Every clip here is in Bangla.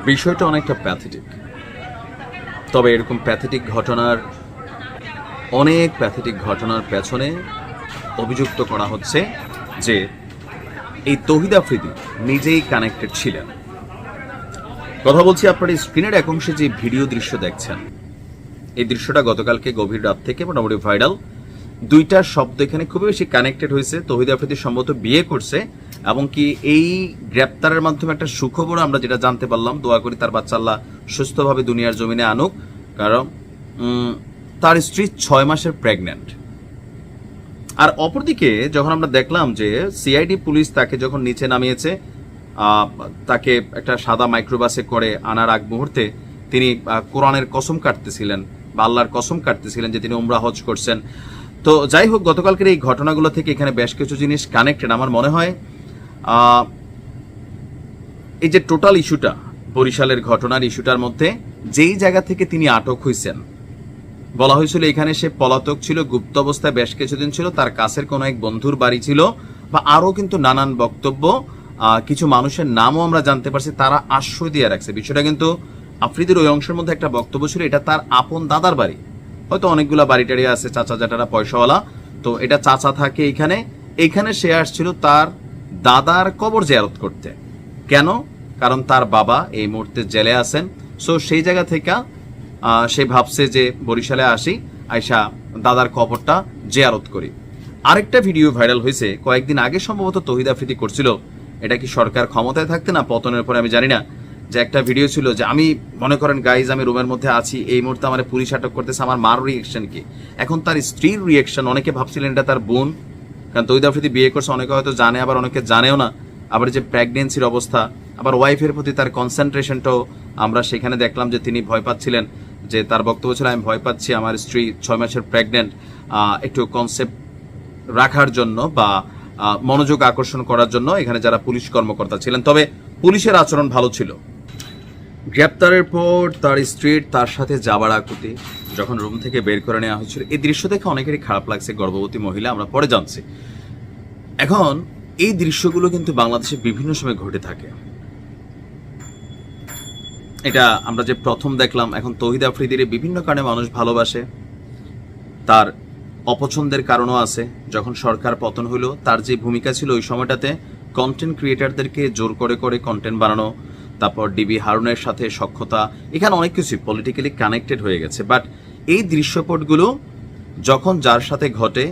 বিষয়টা অনেকটা প্যাথেটিক। তবে এরকম প্যাথেটিক ঘটনার পেছনে অভিযুক্ত করা হচ্ছে যে এই তৌহিদ আফ্রিদি নিজেই কানেক্টেড ছিলেন। কথা বলছি, আপনার স্ক্রিনের এক অংশে যে ভিডিও দৃশ্য দেখছেন, এই দৃশ্যটা গতকালকে গভীর রাত থেকে মোটামুটি ভাইরাল। দুইটা শব্দ এখানে খুবই বেশি কানেক্টেড হয়েছে। তৌহিদ আফ্রিদি সম্ভবত বিয়ে করছে এবং কি এই গ্রেপ্তারের মাধ্যমে একটা সুখবর আমরা যেটা জানতে পারলাম, দোয়া করি তার বাচ্চা আল্লাহ সুস্থভাবে দুনিয়ার জমিনে আনুক, কারণ তার স্ত্রী 6 মাসের প্রেগন্যান্ট। আর অপরদিকে যখন আমরা দেখলাম যে সিআইডি পুলিশ তাকে যখন নিচে নামিয়েছে, তাকে একটা সাদা মাইক্রোবাসে করে আনার আগ মুহূর্তে তিনি কোরআনের কসম কাটতেছিলেন বা আল্লাহর কসম কাটতেছিলেন যে তিনি উমরা হজ করছেন। তো যাই হোক, গতকালকের এই ঘটনাগুলো থেকে এখানে বেশ কিছু জিনিস কানেক্টেড। আমার মনে হয় এই যে টোটাল ইস্যুটা, বরিশালের ঘটনার ইস্যুটার মধ্যে যেই জায়গা থেকে তিনি আটক হয়েছেন, বলা হয়েছিল এখানে সে পলাতক ছিল, গুপ্ত অবস্থায় বেশ কিছুদিন ছিল, তার কাছের কোনো এক বন্ধুর বাড়ি ছিল, বা আরও কিন্তু নানান বক্তব্য, কিছু মানুষের নামও আমরা জানতে পারছি তারা আশ্রয় দিয়ে রাখছে। বিষয়টা কিন্তু আফ্রিদির ওই অংশের মধ্যে একটা বক্তব্য ছিল এটা তার আপন দাদার বাড়ি, হয়তো অনেকগুলা বাড়ি টাড়ি আছে, চাচা জাটারা পয়সাওয়ালা, তো এটা চাচা থাকে এইখানে সে আসছিল তার দাদার কবর জিয়ারত করতে। কেন? কারণ তার বাবা এই মুহূর্তে জেলে আছেন। সো সেই জায়গা থেকে সে ভাবছে যে বরিশালে আসি, আইসা দাদার কবরটা জিয়ারত করি। আরেকটা ভিডিও ভাইরাল হয়েছে কয়েকদিন আগে, সম্ভবত তৌহিদ আফ্রিদি করছিল, এটা কি সরকার ক্ষমতায় থাকতে না পতনের পরে আমি জানি না, যে একটা ভিডিও ছিল যে আমি মনে করেন গাইজ আমি রুমের মধ্যে আছি, এই মুহূর্তে আমার পুলিশ আটক করতেছে, আমার মার রিয়েকশন কি? এখন তার স্ত্রীর রিয়েকশন, অনেকে ভাবছিলেন এটা তার বোন, কারণ তৌহিদ আফ্রিদি বিয়ে করছে, অনেকে হয়তো জানে আবার অনেকে জানেও না। আবার যে প্রেগনেন্সির অবস্থা, আবার ওয়াইফের প্রতি তার কনসেন্ট্রেশনটাও আমরা সেখানে দেখলাম যে তিনি ভয় পাচ্ছিলেন, যে তার বক্তব্য ছিল আমি ভয় পাচ্ছি আমার স্ত্রী 6 মাসের প্রেগনেন্ট, একটু কনসেপ্ট রাখার জন্য বা মনোযোগ আকর্ষণ করার জন্য এখানে যারা পুলিশ কর্মকর্তা ছিলেন। তবে পুলিশের আচরণ ভালো ছিল। গ্রেপ্তারের পর তার স্ত্রীর তার সাথে যাবার আকুতি যখন রুম থেকে বের করে নেওয়া হয়েছিল, এই দৃশ্য দেখে অনেকেরই খারাপ লাগছে, গর্ভবতী মহিলা, আমরা পরে জানছি। এখন এই দৃশ্যগুলো কিন্তু বাংলাদেশে বিভিন্ন সময় ঘটে থাকে, এটা আমরা যে প্রথম দেখলাম। এখন তৌহিদ আফ্রিদির বিভিন্ন কারণে মানুষ ভালোবাসে, তার অপছন্দের কারণও আছে। যখন সরকার পতন হলো, তার যে ভূমিকা ছিল ওই সময়টাতে কন্টেন্ট ক্রিয়েটারদেরকে জোর করে করে কন্টেন্ট বানানো, তারপর ডিবি হারুনের সাথে সখ্যতা, এখানে অনেক কিছু পলিটিক্যালি কানেক্টেড হয়ে গেছে। বাট এই দৃশ্যপটগুলো যখন যার সাথে ঘটে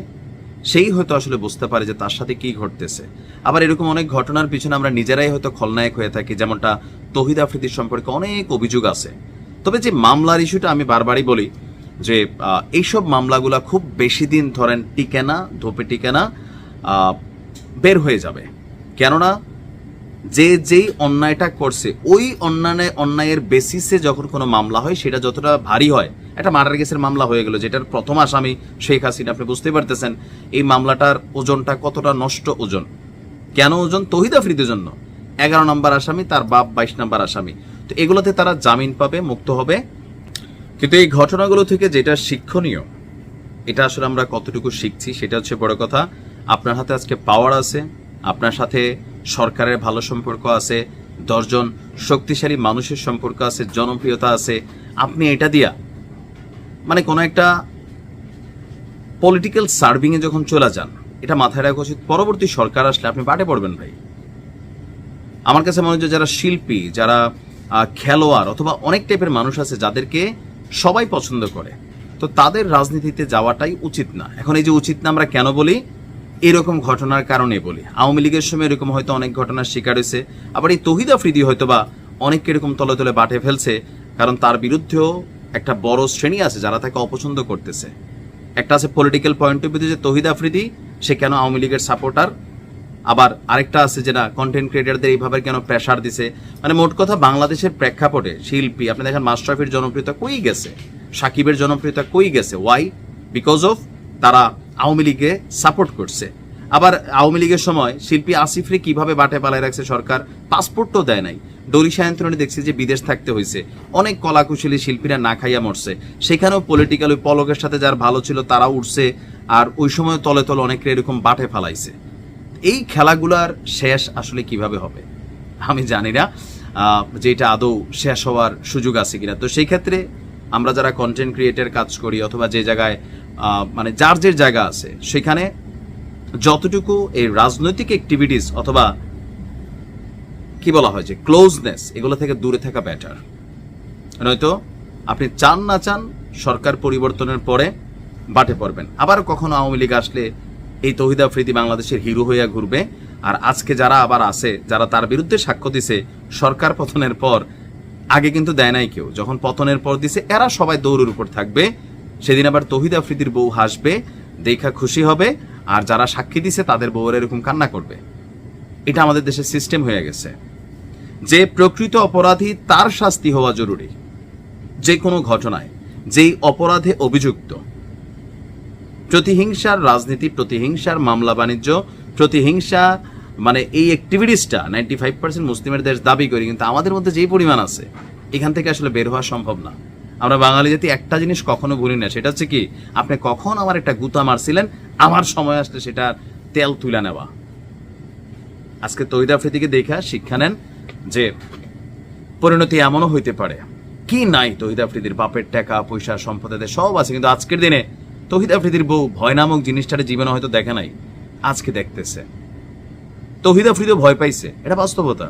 সেই হয়তো আসলে বুঝতে পারে যে তার সাথে কি ঘটতেছে। আবার এরকম অনেক ঘটনার পিছনে আমরা নিজেরাই হয়তো খলনায়ক হয়ে থাকি, যেমনটা তৌহিদ আফ্রিদির সম্পর্কে অনেক অভিযোগ আছে। তবে যে মামলার ইস্যুটা আমি বারবারই বলি যে এইসব মামলাগুলা খুব বেশি দিন ধরেন টিকে না, ধোপে টিকে না, বের হয়ে যাবে। কেননা যেই অন্যায়টা করছে ওই অন্যায়ের বেসিসে যখন কোনো মামলা হয় সেটা যতটা ভারী হয়, একটা মার্ডার কেসের মামলা হয়ে গেল যেটার প্রথম আসামি শেখ হাসিনা, আপনি বুঝতেই পারতেছেন এই মামলাটার ওজনটা কতটা নষ্ট ওজন। কেন ওজন? তৌহিদ আফ্রিদির জন্য 11 নম্বর আসামি, তার বাপ 22 নম্বর আসামি, তো এগুলোতে তারা জামিন পাবে, মুক্ত হবে। কিন্তু এই ঘটনাগুলো থেকে যেটা শিক্ষণীয়, এটা আসলে আমরা কতটুকু শিখছি সেটা হচ্ছে বড় কথা। আপনার হাতে আজকে পাওয়ার আছে, আপনার সাথে সরকারের ভালো সম্পর্ক আছে, 10 জন শক্তিশালী মানুষের সম্পর্ক আছে, জনপ্রিয়তা আছে, আপনি এটা দিয়া মানে কোনো একটা পলিটিক্যাল সার্ভিংয়ে যখন চলে যান, এটা মাথায় রাখা উচিত। পরবর্তী সরকার আসলে আপনি বাটে পড়বেন ভাই। আমার কাছে মনে হয় যারা শিল্পী, যারা খেলোয়াড় অথবা অনেক টাইপের মানুষ আছে যাদেরকে সবাই পছন্দ করে, তো তাদের রাজনীতিতে যাওয়াটাই উচিত না। এখন এই যে উচিত না আমরা কেন বলি? এরকম ঘটনার কারণে বলি। আওয়ামী লীগের সময় এরকম হয়তো অনেক ঘটনার শিকার হয়েছে, আবার এই তৌহিদ আফ্রিদি হয়তো বা অনেককে এরকম তলে তলে বাটে ফেলছে, কারণ তার বিরুদ্ধেও একটা বড় শ্রেণী আছে যারা তাকে অপছন্দ করতেছে। একটা আছে পলিটিক্যাল পয়েন্ট অফ ভিউ যে তৌহিদ আফ্রিদি সে কেন আওয়ামী লীগের সাপোর্টার, আবার আরেকটা আছে যেটা কন্টেন্ট ক্রিয়েটারদের এইভাবে কেন প্রেশার দিছে। মানে মোট কথা বাংলাদেশের প্রেক্ষাপটে শিল্পী, আপনি দেখেন মাশরাফির জনপ্রিয়তা কই গেছে, সাকিবের জনপ্রিয়তা কই গেছে? ওয়াই? বিকজ অফ তারা আওয়ামী লীগে সাপোর্ট করছে। আবার আওয়ামী লীগের সময় শিল্পী আসিফরে কিভাবে বাটে পালায় রাখছে সরকার, পাসপোর্টও দেয় নাই। ডরি সায়ন্তনে দেখছি যে বিদেশ থাকতে হয়েছে, অনেক কলাকুশলী শিল্পীরা না খাইয়া মরছে, সেখানেও পলিটিক্যাল ওই পলকের সাথে যার ভালো ছিল তারা উঠছে, আর ওই সময় তলে তলে অনেকে এরকম বাটে ফালাইছে। এই খেলাগুলার শেষ আসলে কিভাবে হবে? আমি জানি না যে এটা আদৌ শেষ হওয়ার সুযোগ আছে কিনা। তো সেই ক্ষেত্রে আমরা যারা কন্টেন্ট ক্রিয়েটার কাজ করি অথবা যে জায়গায় মানে যার যে জায়গা আছে সেখানে যতটুকু এই রাজনৈতিক অ্যাক্টিভিটিস অথবা কি বলা হয় যে ক্লোজনেস, এগুলো থেকে দূরে থাকা বেটার। নয়তো আপনি চান না চান সরকার পরিবর্তনের পরে বাটে পড়বেন। আবার কখনো আওয়ামী লীগ আসলে এই তৌহিদ আফ্রিদি বাংলাদেশের হিরো হইয়া ঘুরবে, আর আজকে যারা আবার আছে, যারা তার বিরুদ্ধে সাক্ষ্য দিছে সরকার পতনের পর, আগে কিন্তু দেয় নাই কেউ, যখন পতনের পর দিছে এরা সবাই দৌড়ের উপর থাকবে। সেদিন আবার তৌহিদ আফ্রিদির বউ হাসবে, দেখা খুশি হবে, আর যারা সাক্ষী দিছে তাদের বউয়ের এরকম কান্না করবে। এটা আমাদের দেশের সিস্টেম হয়ে গেছে। যে প্রকৃত অপরাধী তার শাস্তি হওয়া জরুরি। যে কোনো ঘটনায় যেই অপরাধে অভিযুক্ত, প্রতিহিংসার রাজনীতি, প্রতিহিংসার মামলা বাণিজ্য, প্রতিহিংসা মানে এই অ্যাক্টিভিটিসটা 95% মুসলিমের দেশ দাবি করি, কিন্তু আমাদের মধ্যে যেই পরিমাণ আছে এখান থেকে আসলে বের হওয়া সম্ভব না। আমরা বাঙালি জাতি একটা জিনিস কখনো ভুলি না, সেটা হচ্ছে কি, আপনি কখন আমার একটা গুতা মারছিলেন, আমার সময় আসলে সেটা তেল তুলে নেওয়া। আজকে তৌহিদ আফ্রিদিকে দেখা শিক্ষা নেন যে পরিণতি এমনও হইতে পারে, কি নাই তৌহিদ আফ্রিদির বাপের টাকা পয়সা সম্পদের সব আছে, কিন্তু আজকের দিনে তৌহিদ আফ্রিদির বউ ভয় নামক জিনিসটার জীবনে হয়তো দেখে নাই, আজকে দেখতেছে। তৌহিদ আফ্রিদিও ভয় পাইছে, এটা বাস্তবতা।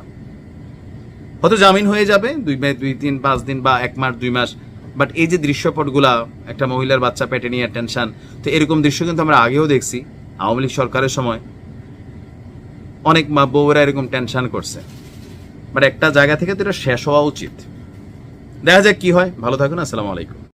হয়তো জামিন হয়ে যাবে 2-3-5 দিন বা 1 মাস 2 মাস, বাট এই যে দৃশ্যপটগুলা, একটা মহিলার বাচ্চা পেটে নিয়ে টেনশন, তো এরকম দৃশ্য কিন্তু আমরা আগেও দেখছি। আওয়ামী লীগ সরকারের সময় অনেক মা বউরা এরকম টেনশন করছে, বাট একটা জায়গা থেকে তো এটা শেষ হওয়া উচিত। দেখা যাক কি হয়। ভালো থাকুন, আসসালামু আলাইকুম।